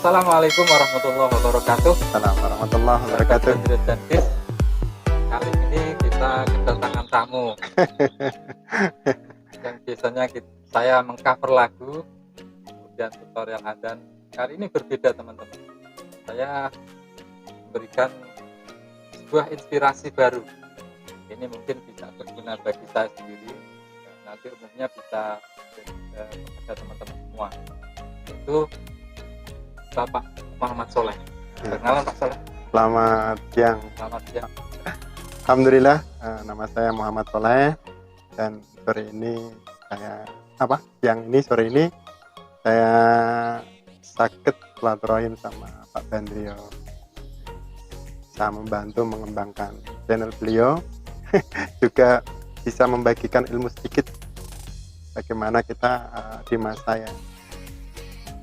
Assalamualaikum warahmatullahi wabarakatuh. Assalamualaikum warahmatullahi wabarakatuh. Dan Kis, kali ini kita kedatangan tamu yang biasanya saya mengcover lagu, kemudian tutorial adzan. Kali ini berbeda teman-teman. Saya memberikan sebuah inspirasi baru. Ini mungkin bisa berguna bagi saya sendiri, dan nanti umumnya bisa kepada teman-teman semua. Itu Bapak Muhammad Soleh. Perkenalan Pak Soleh. Selamat siang. Selamat siang. Alhamdulillah, nama saya Muhammad Soleh dan sore ini sore ini saya sakit silaturahim sama Pak Bandrio. Saya membantu mengembangkan channel beliau, juga bisa membagikan ilmu sedikit bagaimana kita di masa yang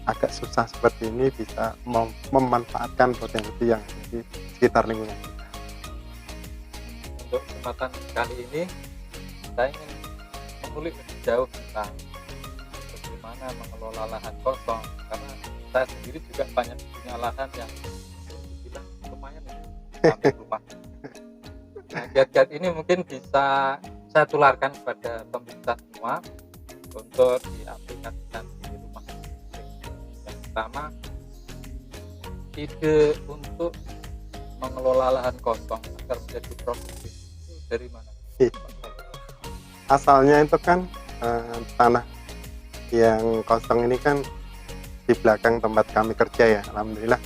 agak susah seperti ini bisa memanfaatkan potensi yang di sekitar lingkungan kita. Untuk kesempatan kali ini saya ingin mengulik lebih jauh tentang bagaimana mengelola lahan kosong, karena saya sendiri juga banyak punya lahan yang dibilang lumayan sampai rumah. Nah, giat-giat ini mungkin bisa saya tularkan kepada pemirsa semua untuk diaplikasikan di rumah. Yang pertama, ide untuk mengelola lahan kosong agar menjadi produktif itu dari mana? Asalnya itu kan tanah yang kosong ini kan di belakang tempat kami kerja ya. Alhamdulillah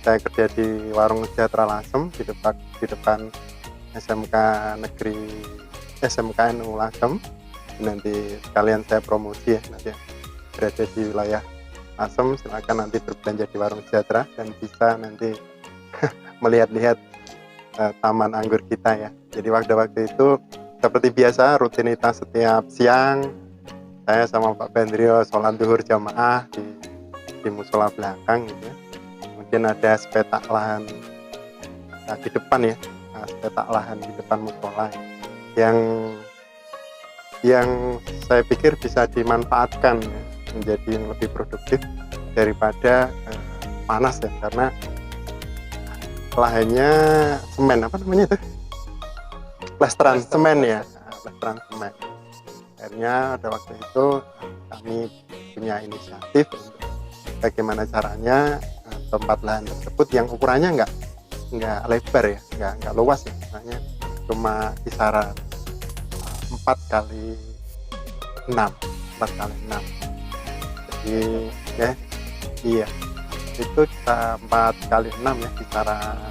saya kerja di Warung Sejahtera Lasem di depan SMK Negeri SMKNU Lasem. Nanti sekalian saya promosi ya, nanti berada di wilayah Lasem, silakan nanti berbelanja di Warung Sejahtera dan bisa nanti melihat-lihat taman anggur kita ya. Jadi waktu itu seperti biasa rutinitas setiap siang saya sama Pak Bandrio sholat zuhur jamaah di musola belakang gitu ya. Kemudian ada sepetak lahan di depan ya, sepetak lahan di depan musola yang saya pikir bisa dimanfaatkan ya, menjadi yang lebih produktif daripada panas ya, karena lahannya semen, apa namanya itu, plesteran semen ya, plesteran semen. Akhirnya pada waktu itu kami punya inisiatif untuk bagaimana caranya tempat lahan tersebut yang ukurannya nggak lebar ya, nggak luas ya, misalnya cuma kisaran 4x6. Jadi ya, iya itu kita 4x6 ya, kisaran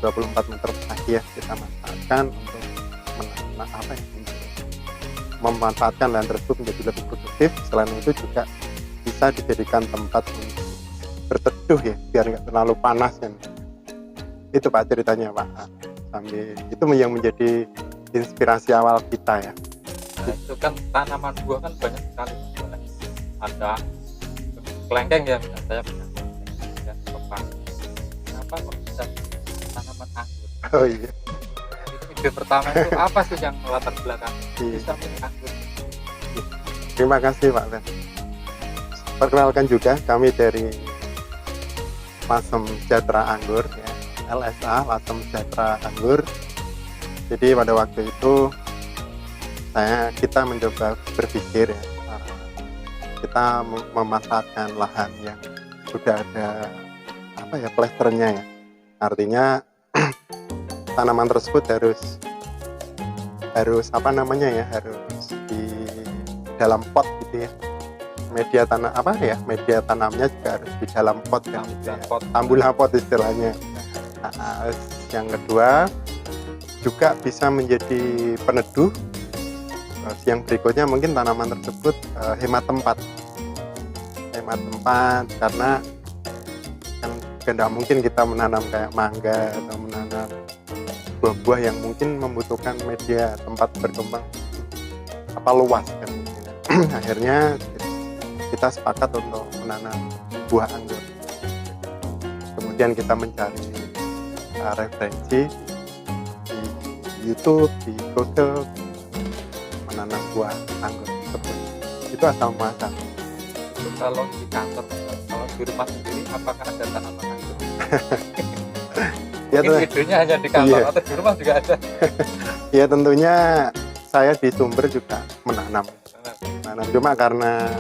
24 meter persegi ya, kita manfaatkan untuk memanfaatkan lahan tersebut menjadi lebih produktif. Selain itu juga bisa dijadikan tempat untuk berteduh ya, biar nggak terlalu panas kan. Itu Pak ceritanya Pak, sambil itu yang menjadi inspirasi awal kita ya. Nah, itu kan tanaman buah kan banyak sekali, ada kelengkeng ya, saya punya kelengkeng dan pepang. Kenapa kok bisa tanaman anggur? Oh iya, Itu ide pertama itu apa sih yang melatar belakang bisa milih anggur? terima kasih Pak Ben. Perkenalkan juga kami dari Lasem Sejahtera Anggur ya, LSA Lasem Sejahtera Anggur. Jadi pada waktu itu kita mencoba berpikir ya, kita memanfaatkan lahan yang sudah ada plesternya ya. Artinya tanaman tersebut harus harus di dalam pot gitu ya. Media tanamnya juga harus di dalam pot kan, tambulah pot istilahnya. Nah, yang kedua juga bisa menjadi peneduh. Yang berikutnya mungkin tanaman tersebut hemat tempat karena kan tidak mungkin kita menanam kayak mangga atau menanam buah-buah yang mungkin membutuhkan media tempat berkembang luas kan. Akhirnya kita sepakat untuk menanam buah anggur. Kemudian kita mencari referensi di YouTube, di Google, menanam buah anggur tersebut. Itu asal muasal. Kalau di kantor, kalau di rumah sendiri apakah ada tanaman anggur? Ya, Mungkin videonya hanya di kantor iya. atau di rumah juga ada. Ya tentunya saya di Sumber juga menanam. Cuma karena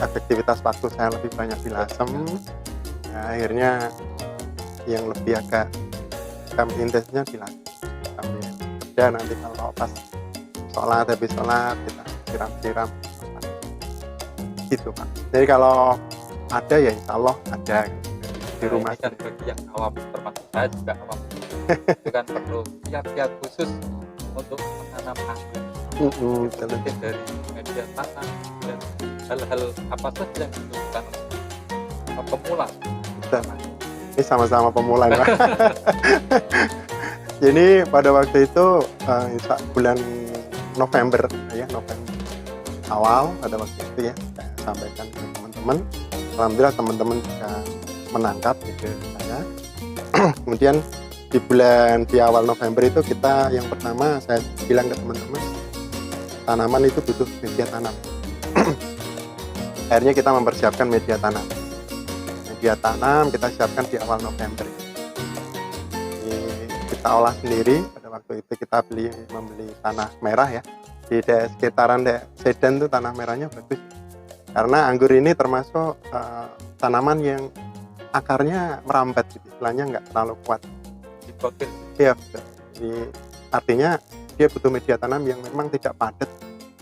efektivitas waktu saya lebih banyak di Lasem, ya, akhirnya yang lebih agak kami intensnya di Lasem. Kami kerja nanti kalau pas habis sholat kita siram-siram gitu Pak. Jadi kalau ada ya insya Allah ada di rumah. Ini kan bagi yang awam, termasuk saya juga awam. Itu kan perlu kiat-kiat khusus untuk menanam anggur. Mungkin dari media tanam dan hal-hal apa saja yang dibutuhkan pemula. Ini sama-sama pemula Pak. Jadi pada waktu itu bulan November awal pada waktu itu ya saya sampaikan ke teman-teman. Alhamdulillah teman-teman juga menangkap ide saya. Kemudian di awal November itu kita yang pertama saya bilang ke teman-teman, tanaman itu butuh media tanam. Akhirnya kita mempersiapkan media tanam. Media tanam kita siapkan di awal November. Kita olah sendiri. Pada waktu itu kita membeli tanah merah ya. Di sekitaran Sedan tuh tanah merahnya bagus. Karena anggur ini termasuk tanaman yang akarnya merambat, gitu. Istilahnya nggak terlalu kuat. Iya, jadi artinya dia butuh media tanam yang memang tidak padat,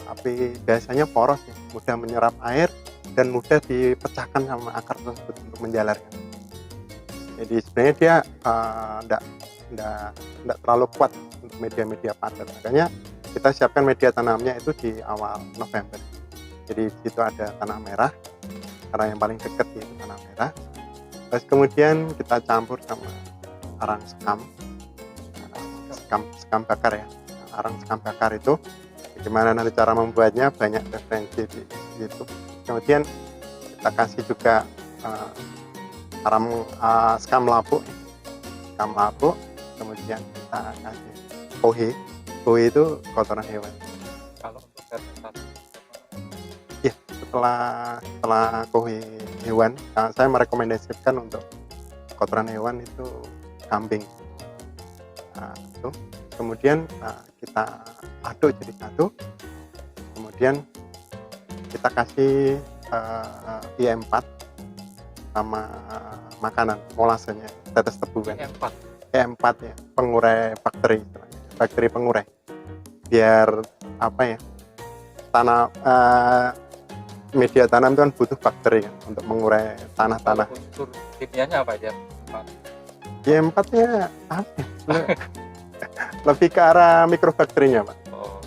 tapi biasanya poros ya, mudah menyerap air dan mudah dipecahkan sama akar tersebut untuk menjalarkan. Jadi sebenarnya dia tidak terlalu kuat untuk media-media padat. Makanya kita siapkan media tanamnya itu di awal November. Jadi di situ ada tanah merah, karena yang paling dekat yaitu tanah merah. Terus kemudian kita campur sama arang sekam bakar ya. Arang sekam bakar itu bagaimana nanti cara membuatnya banyak referensi di YouTube. Kemudian kita kasih juga sekam lapuk, kemudian kita kasih kohe itu kotoran hewan. Kalau untuk fermentasi ya setelah kohe hewan, saya merekomendasikan untuk kotoran hewan itu kambing. Itu kemudian kita aduk jadi satu, kemudian kita kasih I4 sama makanan molasenya, tetes tebu kan. E4 ya, pengurai bakteri pengurai, biar apa ya, media tanam itu kan butuh bakteri kan, untuk mengurai tanah-tanah. Unsur kimianya apa ya? E4 nya apa ya? Lebih ke arah mikrobakterinya Pak. Oh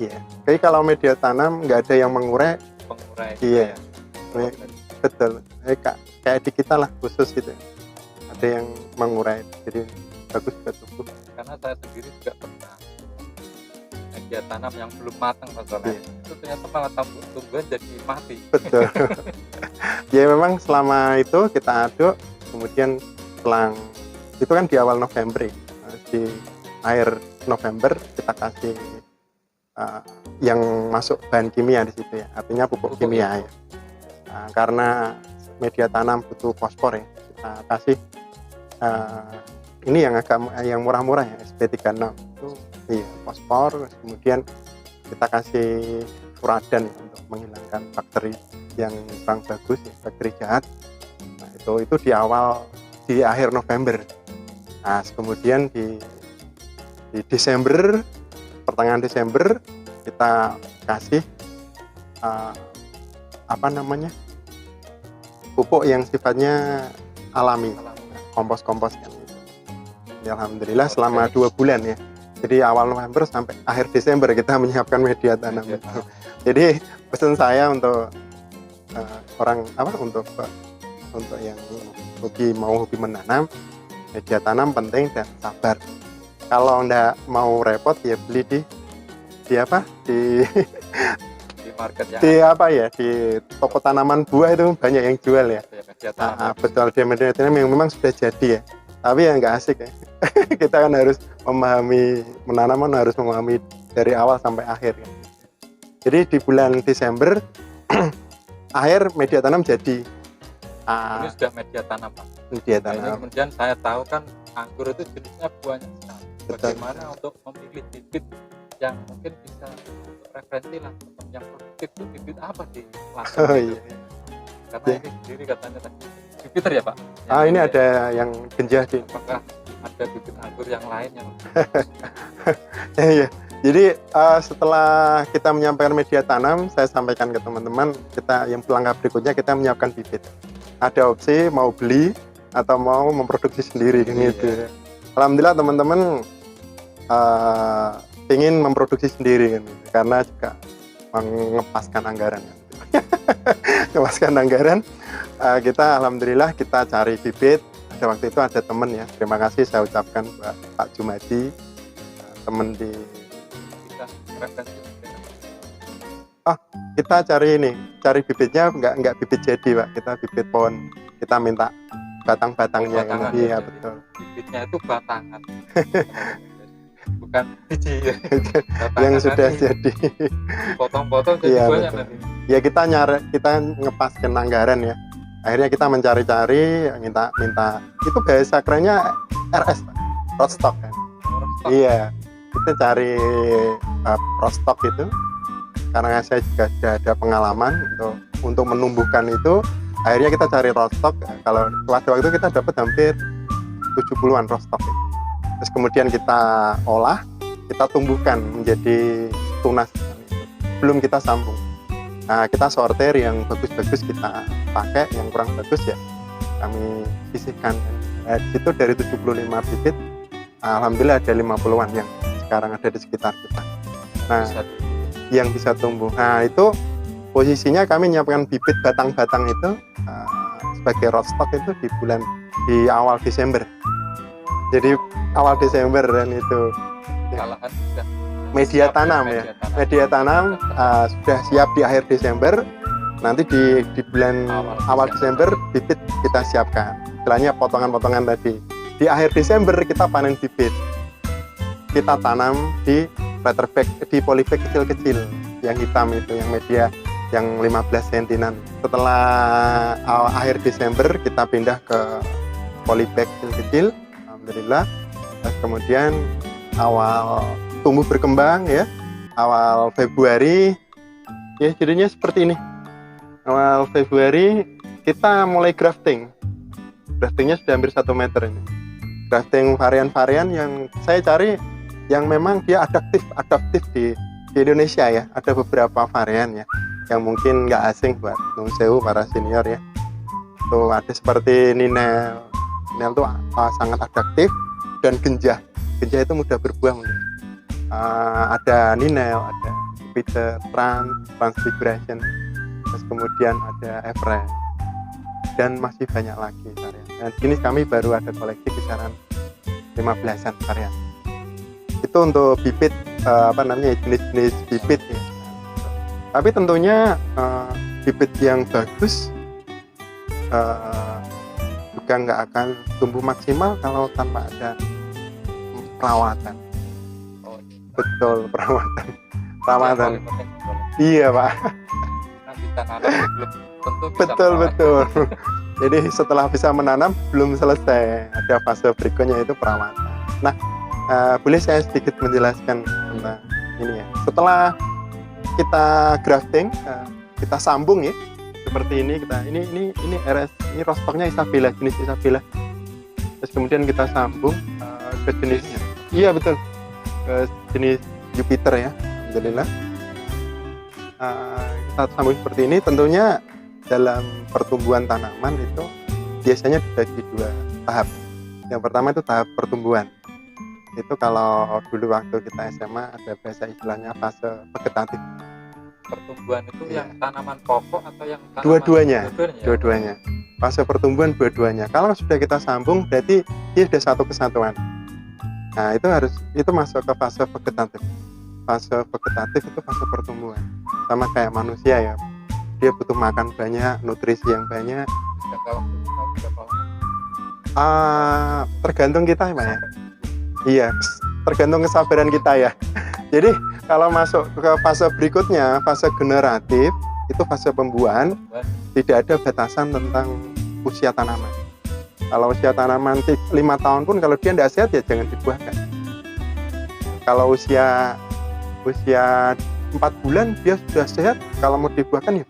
iya, jadi kalau media tanam nggak ada yang mengurai. Iya ya. Betul, kayak di kita lah khusus gitu, ada yang mengurai, jadi bagus buat tubuh. Karena saya sendiri juga pernah media tanam yang belum matang masalahnya, itu ternyata malah tumbuhan jadi mati. Betul. Ya memang selama itu kita aduk, kemudian selang itu kan di awal November, di akhir November kita kasih yang masuk bahan kimia di situ ya, artinya pupuk kimia ya. Karena media tanam butuh fosfor ya, kita kasih ini yang murah-murah ya, SP36 itu iya fosfor. Kemudian kita kasih furadan ya, untuk menghilangkan bakteri yang kurang bagus ya, bakteri jahat. Nah itu di akhir November. Nah kemudian di Desember, pertengahan Desember kita kasih pupuk yang sifatnya alami, kompos-kompos kan gitu. Ya, alhamdulillah selama 2 bulan ya. Jadi awal November sampai akhir Desember kita menyiapkan media tanam. Jadi pesan saya untuk untuk yang hobi menanam, media tanam penting dan sabar. Kalau enggak mau repot ya beli di market di toko tanaman buah itu banyak yang jual ya. Betul, dia media tanam yang memang sudah jadi ya. Tapi ya nggak asik ya. Kita kan harus harus memahami dari awal sampai akhir ya. Jadi di bulan Desember akhir media tanam jadi. Ini sudah media tanam Pak. Media Nah, ini tanam. kemudian saya tahu kan anggur itu jenisnya banyak sekali. Betul. Bagaimana untuk memilih bibit yang mungkin bisa referensi lah yang produktif itu bibit apa di Lampung Oh itu. iya. Karena ini sendiri katanya tadi Jupiter ya Pak. Ini ada yang genjah di. Apakah ada bibit anggur yang lain yang Iya. Jadi setelah kita menyampaikan media tanam, saya sampaikan ke teman-teman, kita yang langkah berikutnya kita menyiapkan bibit. Ada opsi mau beli atau mau memproduksi sendiri kan gitu. Alhamdulillah teman-teman ingin memproduksi sendiri kan gitu. Karena juga mengepaskan anggaran kan. Ngepaskan anggaran, kita alhamdulillah kita cari bibit. Pada waktu itu ada teman ya, terima kasih saya ucapkan Pak Jumadi, teman di referensi? Kita cari bibitnya nggak bibit jadi Pak, kita bibit pohon, kita minta batang-batangnya Batangan, kan. Iya ya, betul. Bibitnya itu batangan. Bukan biji ya. Yang sudah nanti jadi. potong-potong jadi Iya, banyak betul. nanti. Ya kita ngepaskan anggaran ya. Akhirnya kita mencari-cari, minta itu bahasa kerennya RS Pak, rostock kan. Iya, kita cari rostock itu karena saya juga sudah ada pengalaman untuk menumbuhkan itu. Akhirnya kita cari rostock. Kalau waktu kita dapat hampir 70-an rostock itu. Terus kemudian kita olah, kita tumbuhkan menjadi tunas. Belum kita sambung. Nah, kita sortir yang bagus-bagus kita pakai, yang kurang bagus ya kami sisihkan. Nah, di situ dari 75 bibit, alhamdulillah ada 50-an yang sekarang ada di sekitar kita. Nah, yang bisa tumbuh. Nah, itu posisinya kami menyiapkan bibit batang-batang itu sebagai rootstock itu di awal Desember. Jadi awal Desember dan itu media tanam ya. Media tanam sudah siap di akhir Desember. Nanti di bulan awal Desember bibit kita siapkan. Istilahnya potongan-potongan tadi. Di akhir Desember kita panen bibit. Kita tanam di letter bag, di polybag kecil-kecil yang hitam itu, yang media yang 15 cm. Setelah akhir Desember kita pindah ke polybag kecil-kecil. Alhamdulillah. Terus kemudian awal tumbuh berkembang ya, awal Februari ya jadinya seperti ini. Awal Februari kita mulai graftingnya sudah hampir 1 meter ini. Grafting varian-varian yang saya cari yang memang dia adaptif di Indonesia ya. Ada beberapa varian ya yang mungkin nggak asing buat Nuwun Sewu para senior ya. Tuh ada seperti Ninel tuh sangat adaptif dan genjah itu mudah berbuah mungkin. Ada Ninel, ada Jupiter, Transfiguration, terus kemudian ada Everest dan masih banyak lagi varian. Dan ini kami baru ada koleksi kisaran 15-an varian. Itu untuk bibit jenis-jenis bibit ya. Tapi tentunya bibit yang bagus juga nggak akan tumbuh maksimal kalau tanpa ada perawatan. Betul, perawatan. Iya Pak. Betul. Jadi setelah bisa menanam belum selesai, ada fase berikutnya itu perawatan. Nah, boleh saya sedikit menjelaskan tentang ini ya. Setelah kita grafting, kita sambung ya, seperti ini ini RS, ini rootstocknya Isabella, jenis Isabella. Terus kemudian kita sambung ke jenisnya. Iya betul. Ke jenis Jupiter ya, alhamdulillah. Kita sambung seperti ini. Tentunya dalam pertumbuhan tanaman itu biasanya dibagi 2 tahap. Yang pertama itu tahap pertumbuhan. Itu kalau dulu waktu kita SMA ada bahasa istilahnya fase vegetatif. Pertumbuhan itu yang tanaman pokok atau yang tanaman dua-duanya. Fase pertumbuhan dua-duanya. Kalau sudah kita sambung berarti dia sudah satu kesatuan. Nah, itu masuk ke fase vegetatif. Fase vegetatif itu fase pertumbuhan. Sama kayak manusia ya. Dia butuh makan banyak, nutrisi yang banyak. Tergantung kita Pak ya. Iya, tergantung kesabaran kita ya. Jadi kalau masuk ke fase berikutnya, fase generatif, itu fase pembuahan, tidak ada batasan tentang usia tanaman. Kalau usia tanaman 5 tahun pun kalau dia tidak sehat ya jangan dibuahkan. Kalau usia 4 bulan dia sudah sehat, kalau mau dibuahkan ya.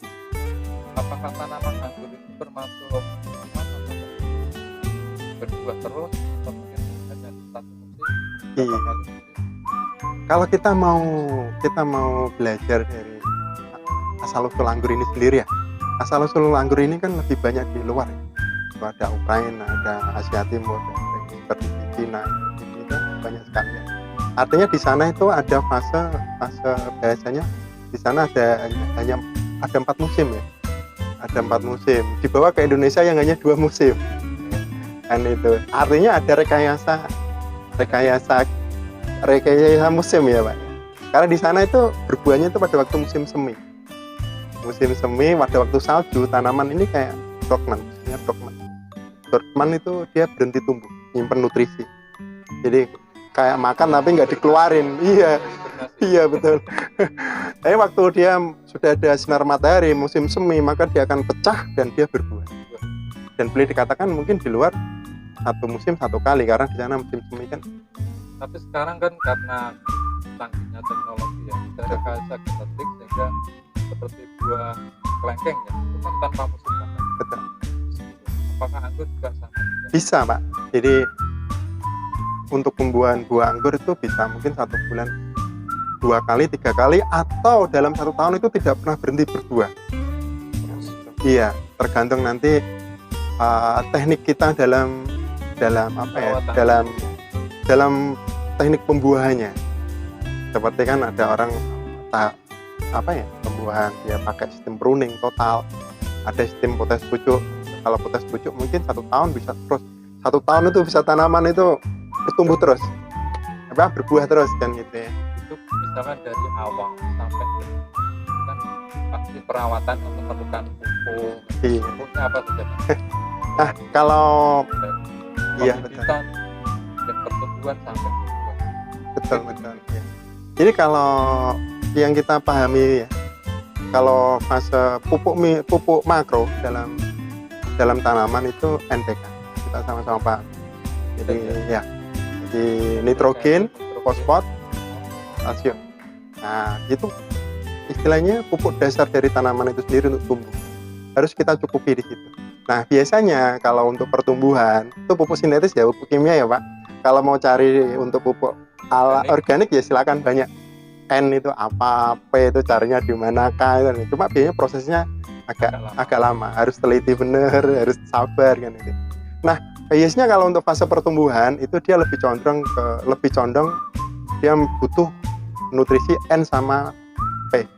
Apakah tanaman anggur itu termasuk gimana? Berbuah terus atau mungkin hanya satu musim? Iya. Berapa kali musim? Kalau kita mau belajar dari asal usul anggur ini sendiri ya. Asal usul anggur ini kan lebih banyak di luar ya. Ada Ukraina, ada Asia Timur, ada seperti Cina, itu banyak sekali ya. Artinya di sana itu ada fase biasanya di sana ada 4 musim ya. Ada 4 musim. Dibawa ke Indonesia yang hanya 2 musim. Kan itu. Artinya ada rekayasa musim ya, Pak. Karena di sana itu berbuahnya itu pada waktu musim semi. Musim semi pada waktu salju, tanaman ini kayak dorman. Dorman itu dia berhenti tumbuh, nyimpen nutrisi. Jadi kayak makan tapi nggak dikeluarin. Iya betul. Tapi waktu dia sudah ada sinar matahari musim semi, maka dia akan pecah dan dia berbuah. Dan boleh dikatakan mungkin di luar 1 musim 1 kali karena di sana musim semi kan. Tapi sekarang kan karena canggihnya teknologi ya, ada rekayasa genetik sehingga seperti buah kelengkeng ya, itu kan tanpa musim panen. Betul. Apakah anggur juga sama? Bisa, Pak. Jadi untuk pembuahan buah anggur itu bisa mungkin 1 bulan 2 kali, 3 kali, atau dalam 1 tahun itu tidak pernah berhenti berbuah. Iya, tergantung nanti teknik kita dalam apa ya, dalam teknik pembuahannya. Seperti kan ada orang pembuahan dia pakai sistem pruning total, ada sistem potes pucuk. Kalau potes pucuk mungkin 1 tahun bisa terus, 1 tahun itu bisa tanaman itu bertumbuh terus, berbuah terus kan gitu ya. Itu misalkan dari awal sampai kan pasti perawatan untuk memerlukan pupuk. Iya. Pupuknya apa saja? Nah kalau iya betul. Dan pertumbuhan sampai berbuah. Betul. Ya. Jadi kalau yang kita pahami ya, kalau fase pupuk makro dalam tanaman itu NPK, kita sama-sama paham. Jadi nitrogen, fosfat, kalsium. Nah itu istilahnya pupuk dasar dari tanaman itu sendiri untuk tumbuh. Harus kita cukupi di situ. Nah biasanya kalau untuk pertumbuhan itu pupuk sintetis ya, pupuk kimia ya Pak. Kalau mau cari untuk pupuk organik ya silakan, banyak. N itu apa, P itu carinya di manakah, cuma biasanya prosesnya agak lama, harus teliti bener, harus sabar kan itu. Nah biasanya kalau untuk fase pertumbuhan itu dia lebih condong dia butuh nutrisi N sama P,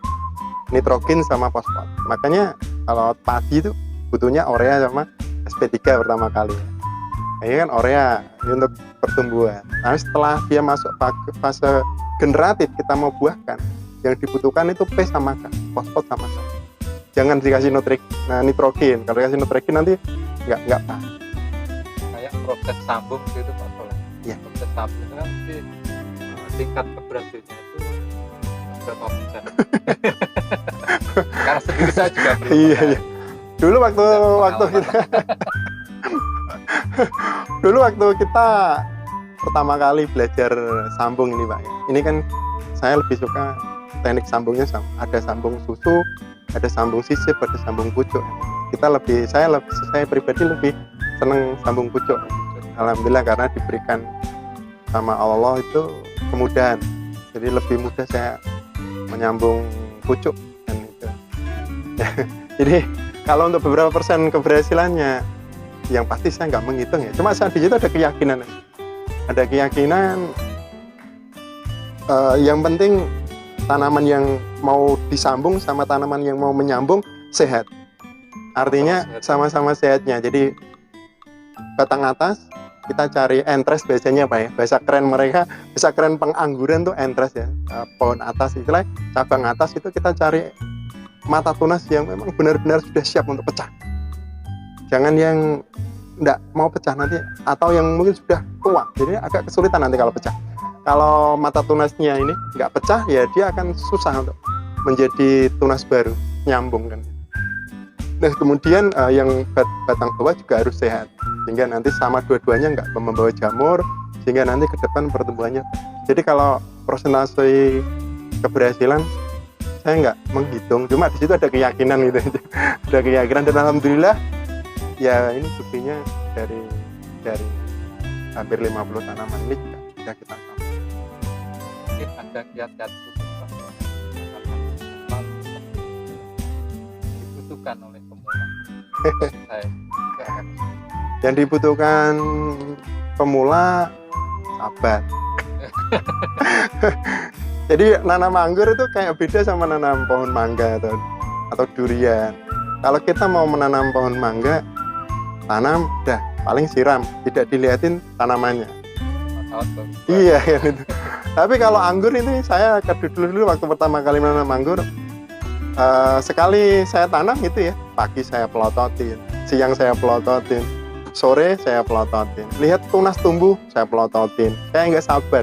nitrogen sama fosfat. Makanya kalau padi itu butuhnya urea sama SP3 pertama kali. Ini kan urea ini untuk pertumbuhan. Nah setelah dia masuk fase generatif, kita mau buahkan, yang dibutuhkan itu P sama K, fosfat sama K. Jangan dikasih nitrogen. Kalau dikasih nitrogen nanti nggak pas. Kayak proses sambung gitu Pak Soleh. Iya. Proses sambung itu kan tingkat keberhasilannya itu berapa persen? Karena sendiri saya juga belum. Iya. Dulu waktu kita pertama kali belajar sambung ini Pak, ini kan saya lebih suka teknik sambungnya ada sambung susu, ada sambung sisip, ada sambung pucuk. Saya pribadi lebih seneng sambung pucuk. Alhamdulillah karena diberikan sama Allah itu kemudahan, jadi lebih mudah saya menyambung pucuk dan itu. Jadi kalau untuk beberapa persen keberhasilannya, yang pasti saya nggak menghitung ya. Cuma saat di situ ada keyakinan. Yang penting tanaman yang mau disambung sama tanaman yang mau menyambung sehat. Artinya sama-sama sehatnya. Jadi batang atas kita cari entres biasanya Pak ya. Bahasa keren pengangguran tuh entres ya. Pohon atas istilahnya, cabang atas itu kita cari mata tunas yang memang benar-benar sudah siap untuk pecah. Jangan yang enggak mau pecah nanti, atau yang mungkin sudah tua, jadi agak kesulitan nanti kalau pecah. Kalau mata tunasnya ini nggak pecah ya dia akan susah untuk menjadi tunas baru, nyambung kan. Nah kemudian yang batang bawah juga harus sehat, sehingga nanti sama dua-duanya nggak membawa jamur, sehingga nanti ke depan pertumbuhannya. Jadi kalau persentase keberhasilan saya nggak menghitung, cuma di situ ada keyakinan gitu. Ada keyakinan, dan alhamdulillah ya ini buktinya dari hampir 50 tanaman ini juga sudah kita sampai. Mungkin ada kiat-kiat khusus bahwa dibutuhkan oleh pemula. Yang dibutuhkan pemula sabar. Jadi nanam anggur itu kayak beda sama nanam pohon mangga atau durian. Kalau kita mau menanam pohon mangga, tanam dah paling siram, tidak dilihatin tanamannya. Iya kan itu. Tapi kalau anggur ini saya dulu waktu pertama kali menanam anggur, sekali saya tanam gitu ya, pagi saya pelototin, siang saya pelototin, sore saya pelototin, lihat tunas tumbuh saya pelototin, saya nggak sabar.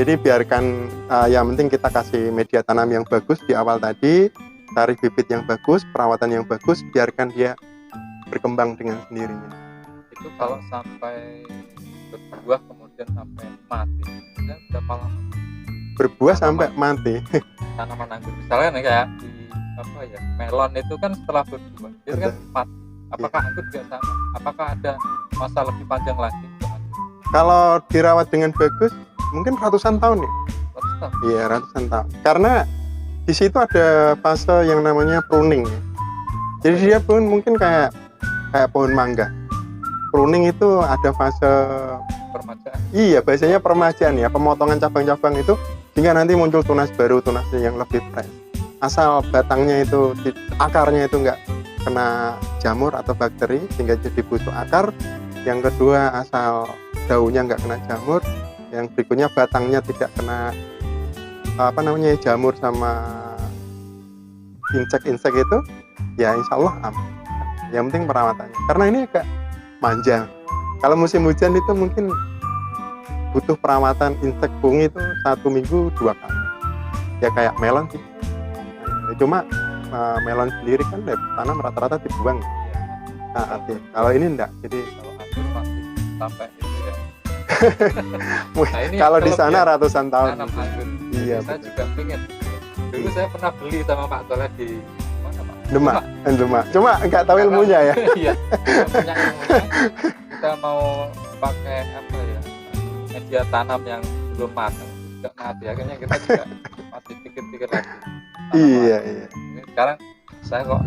Jadi biarkan, yang penting kita kasih media tanam yang bagus di awal tadi, cari bibit yang bagus, perawatan yang bagus, biarkan dia berkembang dengan sendirinya. Itu kalau sampai berbuah kemudian sampai mati, dan berapa lama? Berbuah sampai mati. Tanaman anggur misalnya kayak di melon itu kan setelah berbuah dia kan mati. Apakah anggur juga sama? Apakah ada masa lebih panjang lagi? Kalau dirawat dengan bagus, mungkin ratusan tahun ya. Iya, ratusan tahun. Karena di situ ada fase yang namanya pruning ya. Jadi dia pun mungkin kayak pohon mangga. Pruning itu ada fase permajaan. Iya, biasanya permajaan ya, pemotongan cabang-cabang itu sehingga nanti muncul tunas baru, tunasnya yang lebih fresh. Asal batangnya itu, akarnya itu nggak kena jamur atau bakteri sehingga jadi busuk akar. Yang kedua, asal daunnya nggak kena jamur. Yang berikutnya batangnya tidak kena jamur sama insek itu, ya insya Allah aman. Yang penting perawatannya, karena ini agak manjang. Kalau musim hujan itu mungkin butuh perawatan insek bunga itu 1 minggu 2 kali. Ya kayak melon sih. Cuma melon sendiri kan tanam rata-rata dibuang. Nah, kalau ini enggak. Jadi kalau anggur pasti sampai itu ya. Nah, kalau di sana ratusan tahun. Iya, saya juga pengen. Dulu saya pernah beli sama Pak Toleh di mana Pak? Demak. Cuma nggak tahu ilmunya ya. Iya, punya ilmunya. Kita mau pakai media tanam yang belum matang, juga mati. Akhirnya kita juga masih pikir-pikir lagi. Iya. Ini sekarang saya kok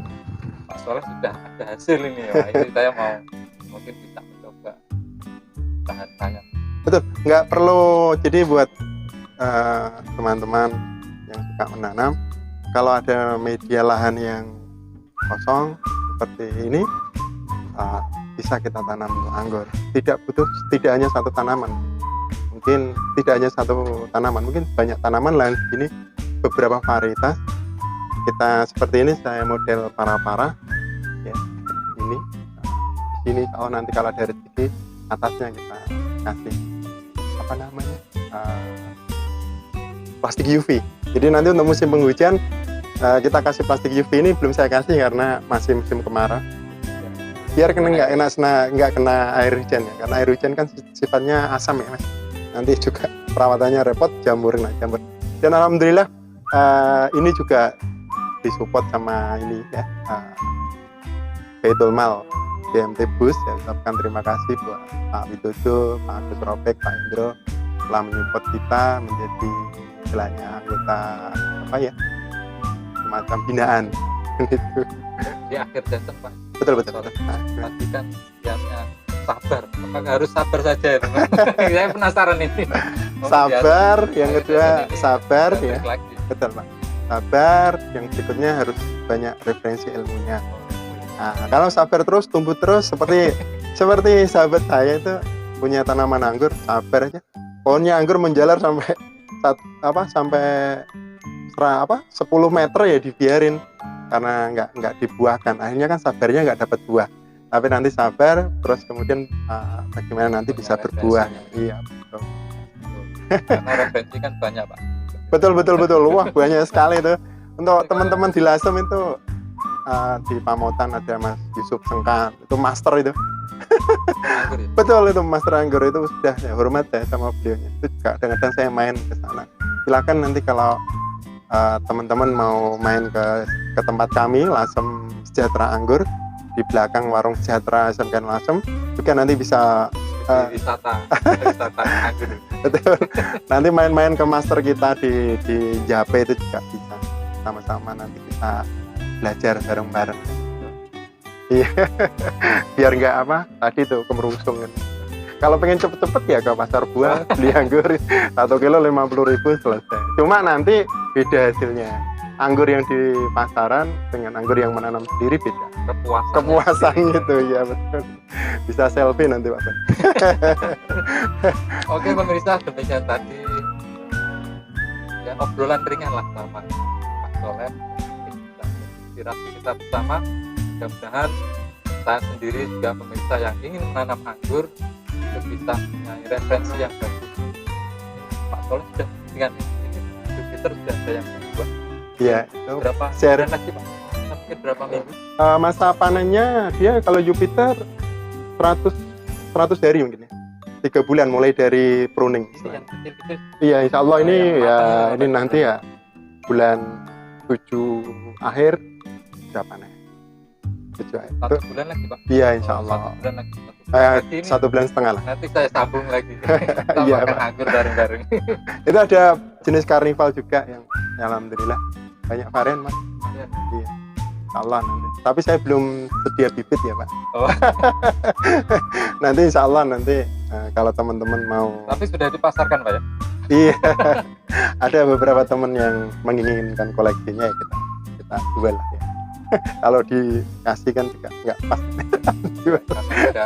Pak Soleh sudah ada hasil ini ya. Ini saya mau mungkin bisa mencoba bahan saya. Betul, nggak perlu. Jadi buat teman-teman yang suka menanam, kalau ada media lahan yang kosong seperti ini, bisa kita tanam anggur. Tidak hanya satu tanaman, mungkin tidak hanya satu tanaman, mungkin banyak tanaman lain segini, beberapa varietas. Kita seperti ini, saya model para-para ya, ini di sini. Nanti kalau ada rezeki, atasnya kita kasih plastik UV. Jadi nanti untuk musim penghujan kita kasih plastik UV. Ini belum saya kasih karena masih musim kemarau. Biar nggak kena air hujan ya, karena air hujan kan sifatnya asam ya Mas. Nanti juga perawatannya repot, jamur. Dan alhamdulillah ini juga disupport sama ini ya, Baitul Mal BMT Bus ya. Ucapkan terima kasih buat Pak Widodo, Pak Agus Robek, Pak Indro telah menyupport kita menjadi istilahnya anggota semacam binaan gitu. Di akhir season Pak. Betul. Tadi kan kiatnya sabar. Apakah harus sabar saja? Saya penasaran ini. Sabar, yang kedua sabar ya. Lagi. Betul Pak. Sabar, yang berikutnya harus banyak referensi ilmunya. Nah, kalau sabar terus, tumbuh terus seperti sahabat saya itu punya tanaman anggur, sabar aja. Pohonnya anggur menjalar sampai 10 meter ya dibiarin karena nggak dibuahkan. Akhirnya kan sabarnya nggak dapat buah. Tapi nanti sabar, terus kemudian bagaimana nanti bisa berbuah. Iya betul. Karena referensi kan banyak Pak. Betul. Wah banyak sekali itu. Untuk teman-teman di Lasem itu di Pamotan ada Mas Yusuf Sengkan, itu master itu. Anggur ya? Betul, itu master anggur, itu sudah saya hormat ya sama beliaunya. Itu juga kadang-kadang saya main ke sana. Silakan nanti kalau teman-teman mau main ke tempat kami, Lasem Sejahtera Anggur, di belakang warung Sejahtera SMK Lasem, juga nanti bisa wisata anggur. betul. Nanti main-main ke master kita di Jape itu juga bisa. Sama-sama nanti kita belajar bareng-bareng. Iya. Biar nggak tadi tuh kemerungsung kan. Kalau pengen cepet-cepet ya ke pasar buah beli anggur 1 kilo 50.000 selesai. Cuma nanti beda hasilnya. Anggur yang di pasaran dengan anggur yang menanam sendiri beda. Kepuasan gitu ya, betul. Bisa selfie nanti Pak. Oke pemirsa, demikian tadi ya obrolan ringan lah sama Pak Soleh, inspirasi kita bersama. Mudah-mudahan saya sendiri juga pemirsa yang ingin menanam anggur itu bisa punya referensi yang bagus. Pak Soleh sudah dengan ini Jupiter sudah ada yang membuat. Iya. Berapa share lagi Pak? Mungkin berapa minggu? Masa panennya dia kalau Jupiter 100 hari mungkin ya. 3 bulan mulai dari pruning. Ini yang kecil-kecil. Iya, insya Allah ini ya matang, ini nanti ya bulan 7 akhir sudah panen. 7 akhir. 1 bulan lagi Pak? Iya, insya Allah. 1 bulan lagi. 1 bulan setengah lah. Nanti saya sambung lagi. Kita Iya, makan Pak. anggur bareng-bareng. Itu ada jenis karnival juga yang alhamdulillah banyak varian Mas. Iya. Iya. Insya Allah nanti. Tapi saya belum sedia bibit ya Pak. Oh. Nanti insya Allah nanti kalau teman-teman mau. Tapi sudah dipasarkan Pak ya? Iya. Ada beberapa teman yang menginginkan koleksinya ya kita jual lah ya. Kalau dikasih kan juga nggak pas. Jual. Karena ada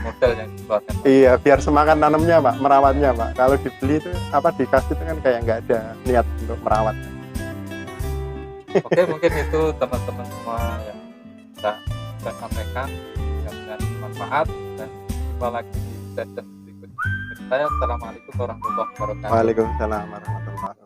modal yang dikeluarkan. Iya, biar semangat nanamnya Pak, merawatnya Pak. Kalau dibeli itu dikasih itu kan kayak nggak ada niat untuk merawat. Oke, mungkin itu teman-teman semua yang bisa saya sampaikan, mudah-mudahan bermanfaat, dan jumpa lagi di session berikutnya. Saya assalamualaikum warahmatullahi wabarakatuh. Waalaikumsalam warahmatullahi wabarakatuh.